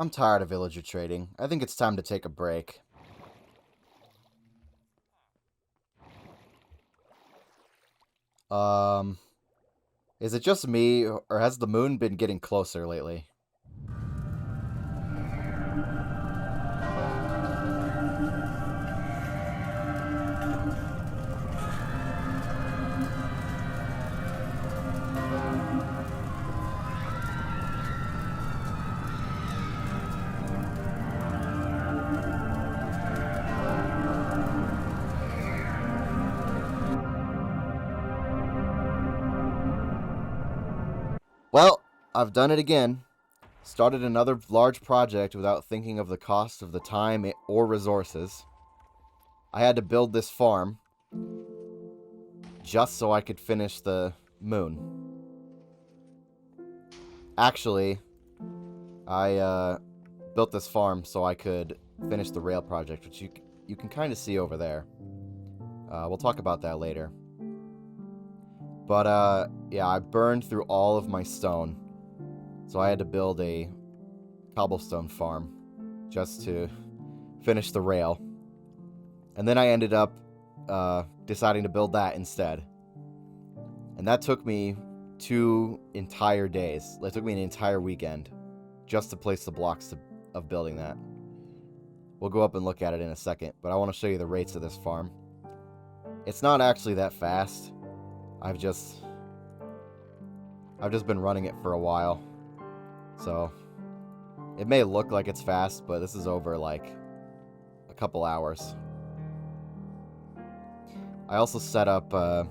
I'm tired of villager trading. I think it's time to take a break. Um, is it just me, or has the moon been getting closer lately? Well, I've done it again. Started another large project without thinking of the cost of the time or resources. I had to build this farm just so I could finish the moon. Actually, I built this farm so I could finish the rail project, which you can kind of see over there. We'll talk about that later. But yeah, I burned through all of my stone, so I had to build a cobblestone farm just to finish the rail. And then I ended up deciding to build that instead. And that took me 2 entire days. It took me an entire weekend just to place the blocks of building that. We'll go up and look at it in a second, but I want to show you the rates of this farm. It's not actually that fast. I've just been running it for a while. So it may look like it's fast, but this is over like a couple hours. I also set up a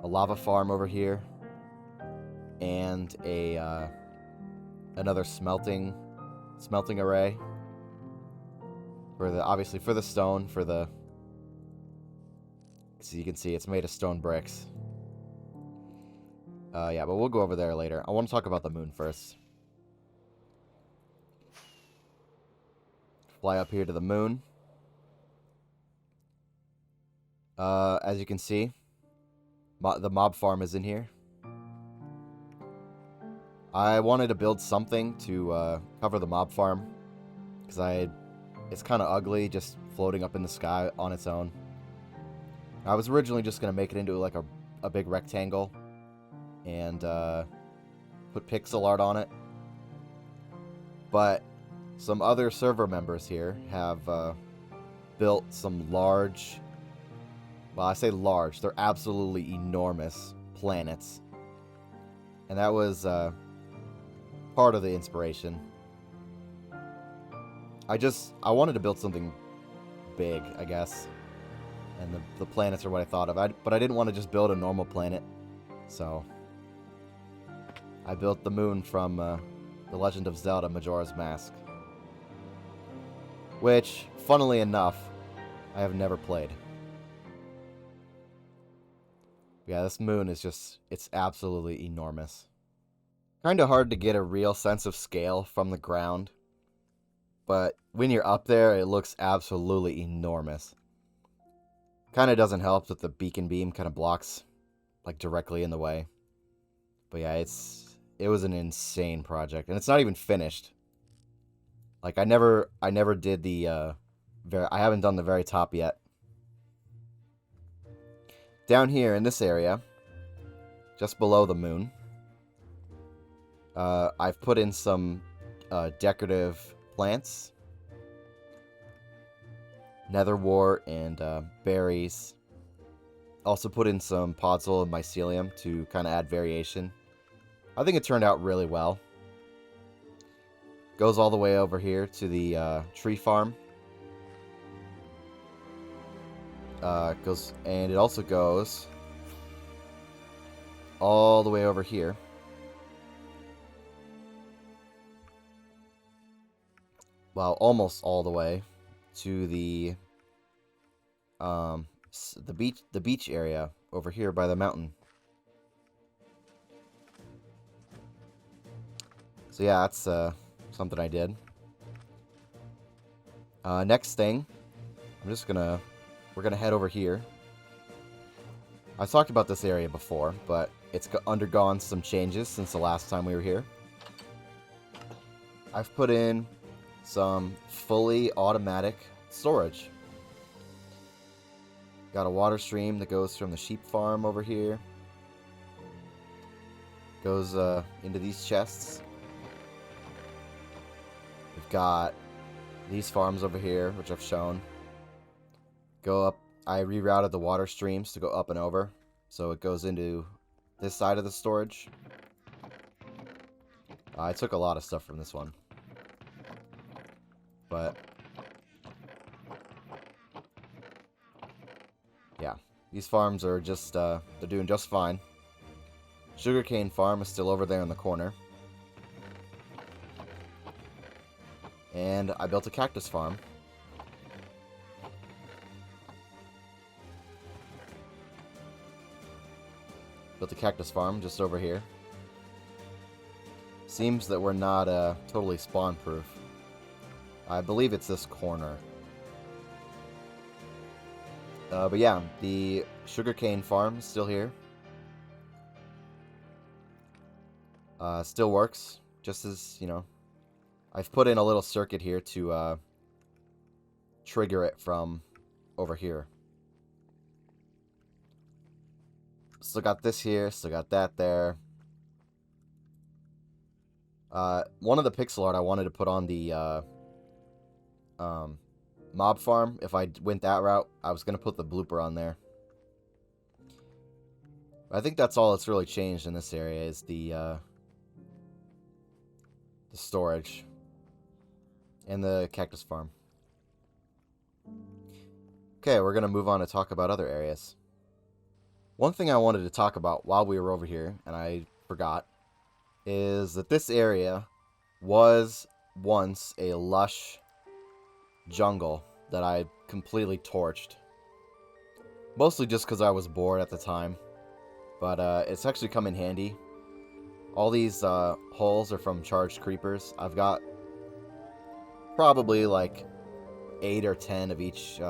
lava farm over here and another smelting array for the stone, so you can see it's made of stone bricks. Yeah, but we'll go over there later. I want to talk about the moon first. Fly up here to the moon. As you can see, the mob farm is in here. I wanted to build something to cover the mob farm, because it's kind of ugly just floating up in the sky on its own. I was originally just going to make it into like a big rectangle and put pixel art on it. But some other server members here have built some large, well, I say large, they're absolutely enormous planets. And that was part of the inspiration. I wanted to build something big, I guess. And the planets are what I thought of. But I didn't want to just build a normal planet. So I built the moon from The Legend of Zelda Majora's Mask. Which, funnily enough, I have never played. Yeah, this moon is it's absolutely enormous. Kind of hard to get a real sense of scale from the ground. But when you're up there, it looks absolutely enormous. Kind of doesn't help that the beacon beam kind of blocks, like, directly in the way. But yeah, it was an insane project, and it's not even finished. Like, I never did the I haven't done the very top yet. Down here in this area, just below the moon, I've put in some decorative plants, nether wart, and berries. Also put in some podzol and mycelium to kind of add variation. I think it turned out really well. Goes all the way over here to the tree farm. And it also goes all the way over here. Well, almost all the way to the beach area over here by the mountain. So yeah, that's something I did. Next thing, we're gonna head over here. I've talked about this area before, but it's undergone some changes since the last time we were here. I've put in some fully automatic storage. Got a water stream that goes from the sheep farm over here. Goes into these chests. We've got these farms over here, which I've shown. Go up. I rerouted the water streams to go up and over, so it goes into this side of the storage. I took a lot of stuff from this one, but yeah, these farms are just they're doing just fine. Sugarcane farm is still over there in the corner, and I built a cactus farm. Built a cactus farm just over here. Seems that we're not totally spawn-proof. I believe it's this corner. But yeah, the sugarcane farm is still here. Still works, just as, you know. I've put in a little circuit here to trigger it from over here. Still got this here, still got that there. One of the pixel art I wanted to put on the mob farm. If I went that route, I was going to put the blooper on there. I think that's all that's really changed in this area is the storage and the cactus farm. Okay, we're going to move on to talk about other areas. One thing I wanted to talk about while we were over here, and I forgot, is that this area was once a lush jungle that I completely torched. Mostly just because I was bored at the time, but it's actually come in handy. All these holes are from charged creepers. I've got probably like 8 or 10 of each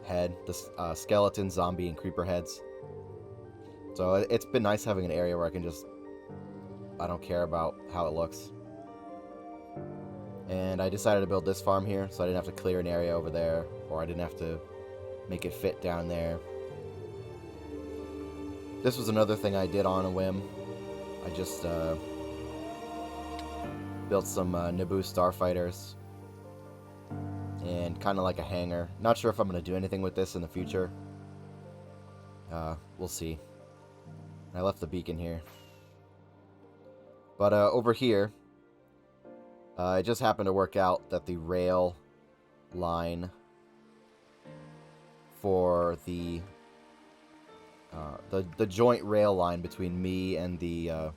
head, the skeleton, zombie, and creeper heads. So it's been nice having an area where I can just, I don't care about how it looks. And I decided to build this farm here, so I didn't have to clear an area over there, or I didn't have to make it fit down there. This was another thing I did on a whim. I just built some Naboo starfighters and kind of like a hangar. Not sure if I'm going to do anything with this in the future. We'll see. I left the beacon here. But over here, it just happened to work out that the rail line for the joint rail line between me and the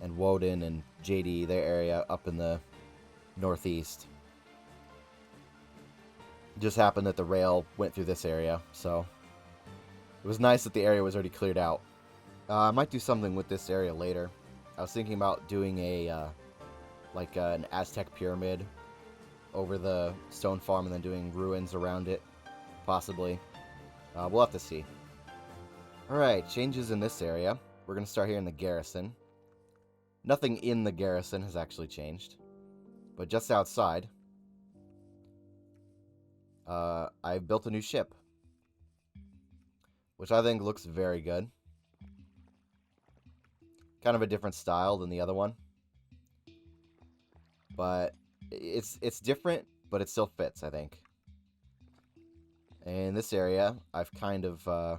and Woden and JD, their area up in the northeast. It just happened that the rail went through this area, so it was nice that the area was already cleared out. I might do something with this area later. I was thinking about doing a like an Aztec pyramid over the stone farm and then doing ruins around it, possibly. We'll have to see. Alright, changes in this area. We're going to start here in the garrison. Nothing in the garrison has actually changed, but just outside, I built a new ship, which I think looks very good. Kind of a different style than the other one, but it's different, but it still fits, I think. In this area, I've kind of I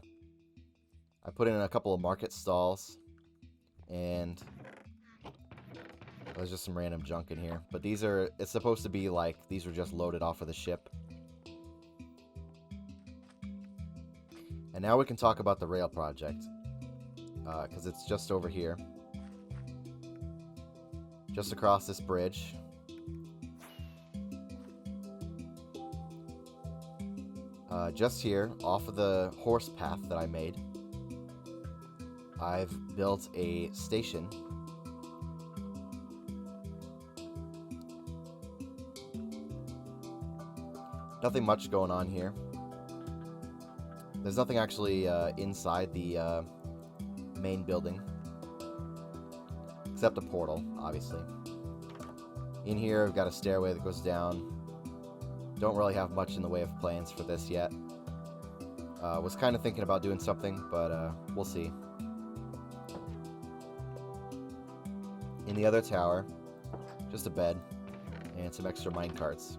put in a couple of market stalls, and there's just some random junk in here. But these are, it's supposed to be like, these were just loaded off of the ship. And now we can talk about the rail project, because it's just over here. Just across this bridge. Just here, off of the horse path that I made, I've built a station. Nothing much going on here. There's nothing actually inside the main building, except a portal, obviously. In here, I've got a stairway that goes down. Don't really have much in the way of plans for this yet. Was kind of thinking about doing something, but we'll see. In the other tower, just a bed and some extra minecarts.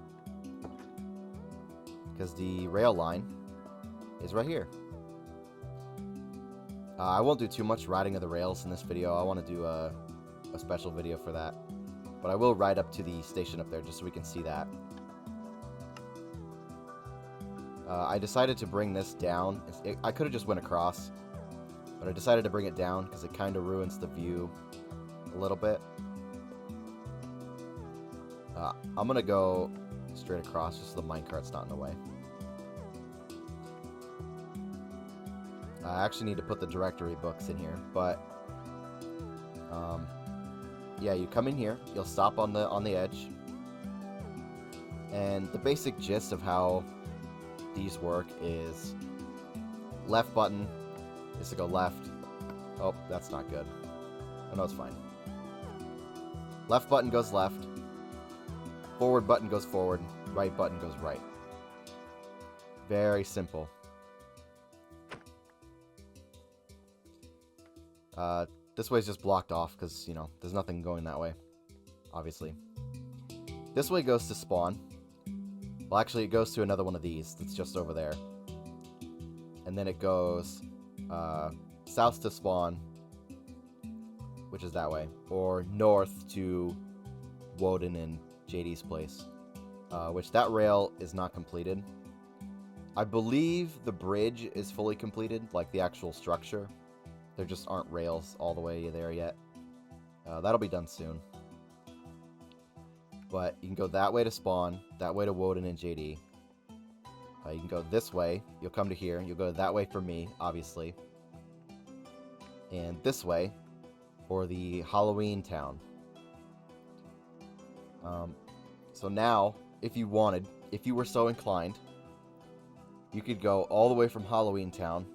Because the rail line is right here. I won't do too much riding of the rails in this video. I want to do a special video for that. But I will ride up to the station up there just so we can see that. I decided to bring this down. I could have just went across, but I decided to bring it down because it kind of ruins the view a little bit. I'm going to go straight across just so the minecart's not in the way. I actually need to put the directory books in here, but yeah, you come in here, you'll stop on the edge, and the basic gist of how these work is left button is to go left. Oh, that's not good. Oh, no, it's fine. Left button goes left, forward button goes forward, right button goes right. Very simple. This way's just blocked off because, you know, there's nothing going that way, obviously. This way goes to spawn. Well, actually, it goes to another one of these that's just over there. And then it goes south to spawn, which is that way, or north to Woden and JD's place, which that rail is not completed. I believe the bridge is fully completed, like the actual structure. There just aren't rails all the way there yet. That'll be done soon. But you can go that way to spawn, that way to Woden and JD. You can go this way, you'll come to here, you'll go that way for me, obviously. And this way for the Halloween town. So now, if you wanted, if you were so inclined, you could go all the way from Halloween town,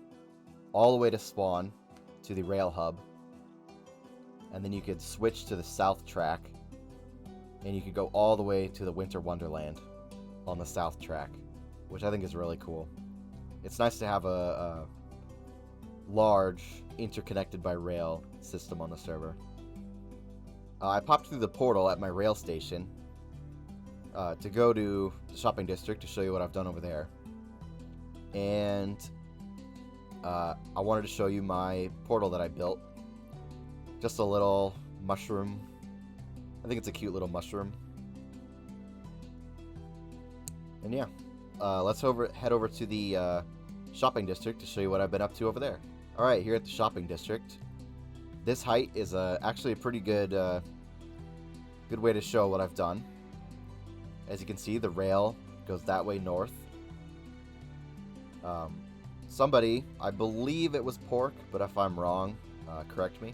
all the way to spawn, to the rail hub, and then you could switch to the south track, and you could go all the way to the Winter Wonderland on the south track, which I think is really cool. It's nice to have a large, interconnected by rail system on the server. I popped through the portal at my rail station to go to the shopping district to show you what I've done over there. And I wanted to show you my portal that I built. Just a little mushroom. I think it's a cute little mushroom. And yeah, let's head over to the shopping district to show you what I've been up to over there. Alright, here at the shopping district. This height is actually a pretty good good way to show what I've done. As you can see, the rail goes that way north. Somebody, I believe it was Pork, but if I'm wrong, correct me,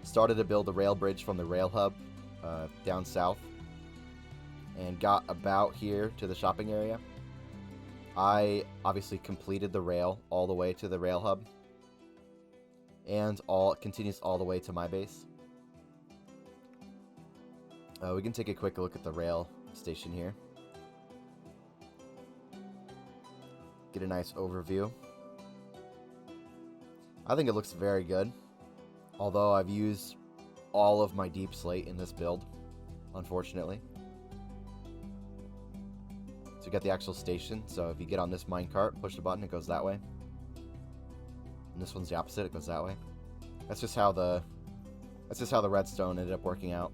started to build a rail bridge from the rail hub down south and got about here to the shopping area. I obviously completed the rail all the way to the rail hub, and continues all the way to my base. We can take a quick look at the rail station here. Get a nice overview. I think it looks very good, although I've used all of my deep slate in this build, unfortunately. So you get the actual station, so if you get on this minecart, push the button, it goes that way. And this one's the opposite, it goes that way. That's just how the redstone ended up working out.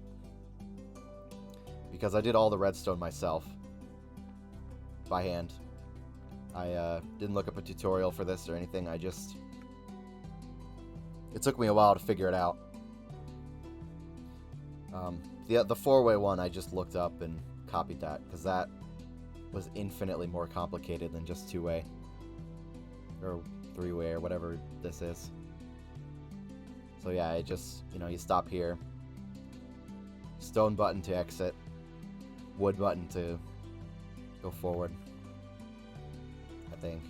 Because I did all the redstone myself, by hand. I didn't look up a tutorial for this or anything, it took me a while to figure it out. The four-way one I just looked up and copied that, because that was infinitely more complicated than just two-way. Or three-way, or whatever this is. So yeah, it just, you stop here. Stone button to exit. Wood button to go forward. I think.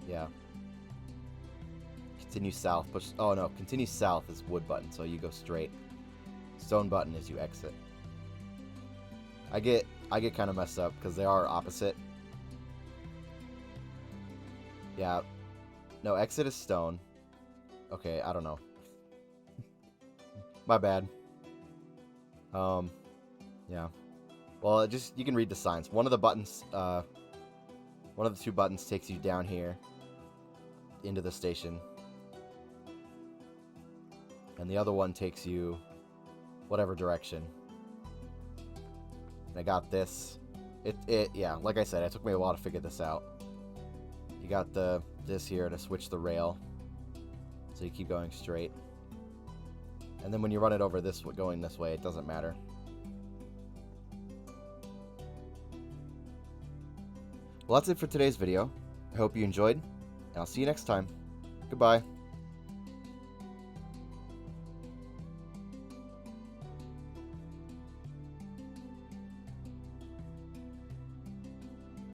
Yeah. Continue south. Push. Oh no, continue south is wood button, so you go straight. Stone button is you exit. I get kind of messed up because they are opposite. Yeah. No, exit is stone. Okay, I don't know. My bad. Yeah. Well, you can read the signs. One of the buttons, one of the two buttons takes you down here into the station. And the other one takes you whatever direction. And I got this. Yeah, like I said, it took me a while to figure this out. You got this here to switch the rail. So you keep going straight. And then when you run it over going this way, it doesn't matter. Well, that's it for today's video. I hope you enjoyed, and I'll see you next time. Goodbye.